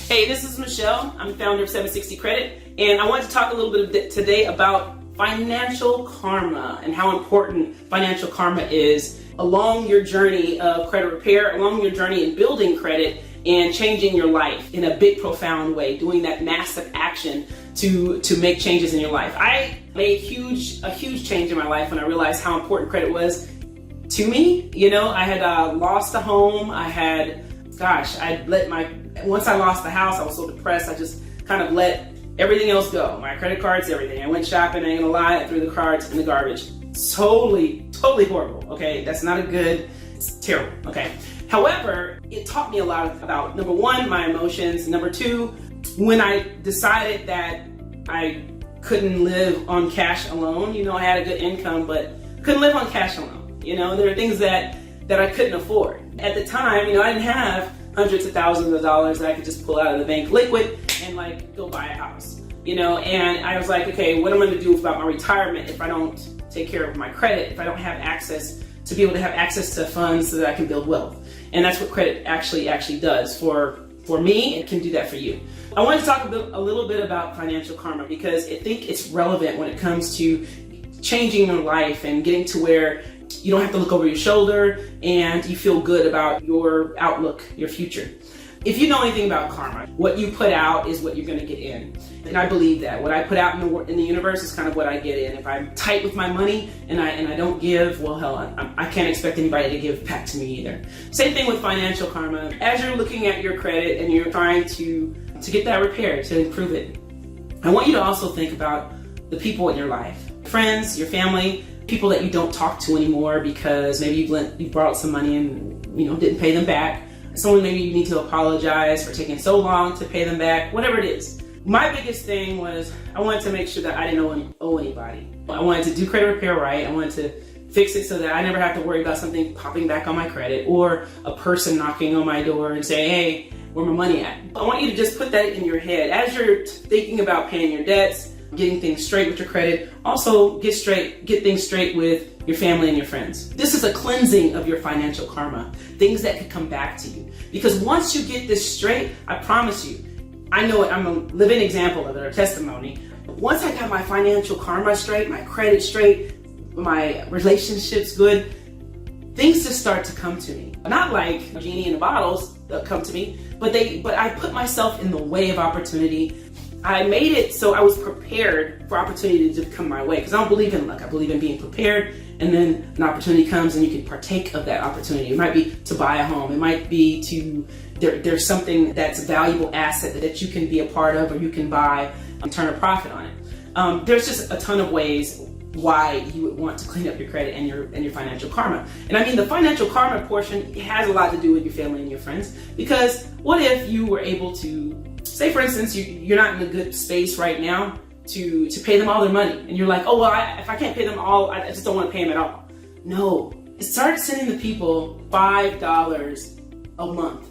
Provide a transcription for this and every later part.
Hey, this is Michelle. I'm the founder of 760 Credit, and I want to talk a little bit today about financial karma and how important financial karma is along your journey of credit repair, along your journey in building credit and changing your life in a big, profound way, doing that massive action to make changes in your life. I made a huge change in my life when I realized how important credit was to me. You know, I had lost a home. Once I lost the house, I was so depressed. I just kind of let everything else go. My credit cards, everything. I went shopping, I ain't gonna lie, I threw the cards in the garbage. Totally horrible, okay? That's not it's terrible, okay? However, it taught me a lot about, number one, my emotions. Number two, when I decided that I couldn't live on cash alone, you know, I had a good income, but couldn't live on cash alone. You know, there are things that I couldn't afford. At the time, you know, I didn't have hundreds of thousands of dollars that I could just pull out of the bank liquid and like go buy a house, you know. And I was like, okay, what am I going to do about my retirement if I don't take care of my credit, if I don't have access to be able to have access to funds so that I can build wealth? And that's what credit actually does for me. It can do that for you. I want to talk a little bit about financial karma because I think it's relevant when it comes to changing your life and getting to where you don't have to look over your shoulder and you feel good about your outlook, your future. If you know anything about karma, what you put out is what you're going to get in. And I believe that. What I put out in the universe is kind of what I get in. If I'm tight with my money and I don't give, well, hell, I can't expect anybody to give back to me either. Same thing with financial karma. As you're looking at your credit and you're trying to get that repaired, to improve it, I want you to also think about the people in your life. Friends, your family, people that you don't talk to anymore because maybe you borrowed some money and didn't pay them back. Someone maybe you need to apologize for taking so long to pay them back, whatever it is. My biggest thing was I wanted to make sure that I didn't owe anybody. I wanted to do credit repair right. I wanted to fix it so that I never have to worry about something popping back on my credit or a person knocking on my door and saying, hey, where my money at? I want you to just put that in your head. As you're thinking about paying your debts, getting things straight with your credit, also get things straight with your family and your friends. This is a cleansing of your financial karma, things that could come back to you. Because once you get this straight, I promise you, I know it, I'm a living example of it, or testimony. Once I got my financial karma straight, my credit straight, my relationships good, things just start to come to me. Not like a genie in the bottles that come to me, but I put myself in the way of opportunity. I made it so I was prepared for opportunity to come my way, because I don't believe in luck. I believe in being prepared, and then an opportunity comes and you can partake of that opportunity. It might be to buy a home. It might be there's something that's a valuable asset that you can be a part of, or you can buy and turn a profit on it. There's just a ton of ways why you would want to clean up your credit and your financial karma. And I mean, the financial karma portion has a lot to do with your family and your friends, because what if you were able to, say for instance, you're not in a good space right now to pay them all their money, and you're like, oh well, if I can't pay them all, I just don't want to pay them at all. No, start sending the people $5 a month,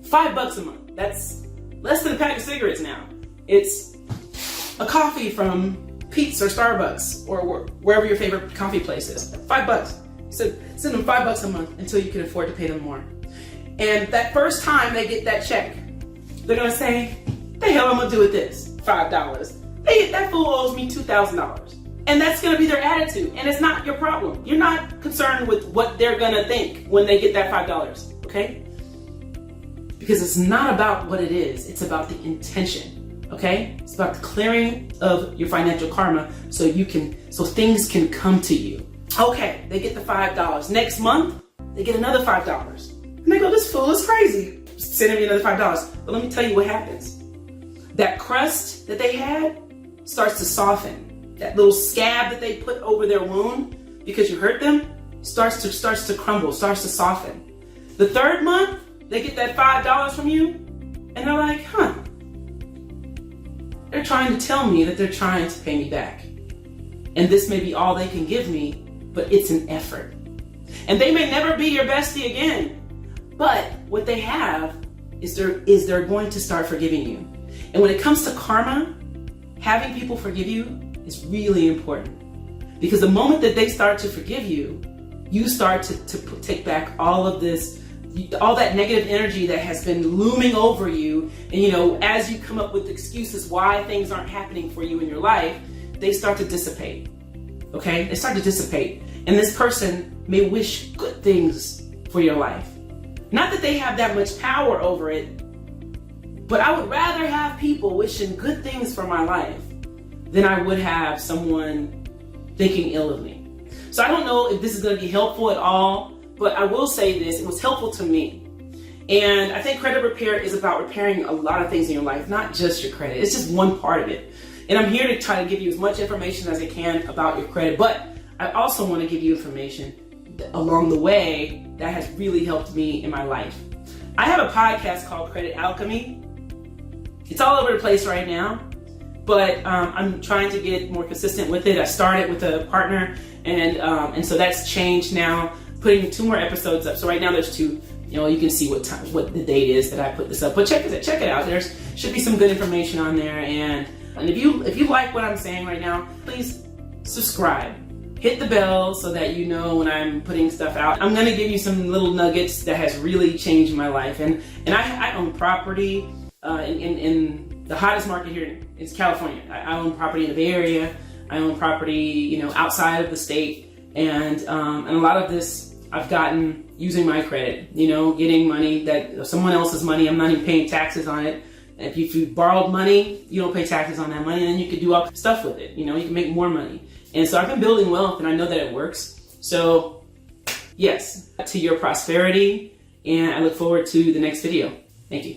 $5 a month. That's less than a pack of cigarettes now. It's a coffee from Pete's or Starbucks or wherever your favorite coffee place is. $5. So send them $5 a month until you can afford to pay them more. And that first time they get that check, they're gonna say, the hell I'm gonna do with this $5? That fool owes me $2,000. And that's gonna be their attitude, and it's not your problem. You're not concerned with what they're gonna think when they get that $5, okay? Because it's not about what it is, it's about the intention, okay? It's about the clearing of your financial karma so things can come to you. Okay, they get the $5. Next month, they get another $5. And they go, this fool is crazy, sending me another $5. But let me tell you what happens. That crust that they had starts to soften. That little scab that they put over their wound because you hurt them starts to crumble, starts to soften. The third month, they get that $5 from you, and they're like, huh, they're trying to tell me that they're trying to pay me back. And this may be all they can give me, but it's an effort. And they may never be your bestie again, but what they have is they're going to start forgiving you. And when it comes to karma, having people forgive you is really important. Because the moment that they start to forgive you, you start to take back all of this all that negative energy that has been looming over you, and as you come up with excuses why things aren't happening for you in your life, they start to dissipate. Okay? They start to dissipate. And this person may wish good things for your life. Not that they have that much power over it, but I would rather have people wishing good things for my life than I would have someone thinking ill of me. So I don't know if this is going to be helpful at all, but I will say this, it was helpful to me. And I think credit repair is about repairing a lot of things in your life, not just your credit. It's just one part of it. And I'm here to try to give you as much information as I can about your credit, but I also want to give you information along the way that has really helped me in my life. I have a podcast called Credit Alchemy. It's all over the place right now, but I'm trying to get more consistent with it. I started with a partner, and so that's changed now, putting 2 more episodes up. So right now there's 2. You can see what the date is that I put this up. But check it out. There should be some good information on there. And if you like what I'm saying right now, please subscribe. Hit the bell so that you know when I'm putting stuff out. I'm gonna give you some little nuggets that has really changed my life. And I own property in the hottest market here is California. I own property in the Bay Area. I own property, outside of the state. And a lot of this I've gotten using my credit, getting money someone else's money. I'm not even paying taxes on it. If you borrowed money, you don't pay taxes on that money, and then you can do all stuff with it. You can make more money. And so I've been building wealth, and I know that it works. So yes, to your prosperity, and I look forward to the next video. Thank you.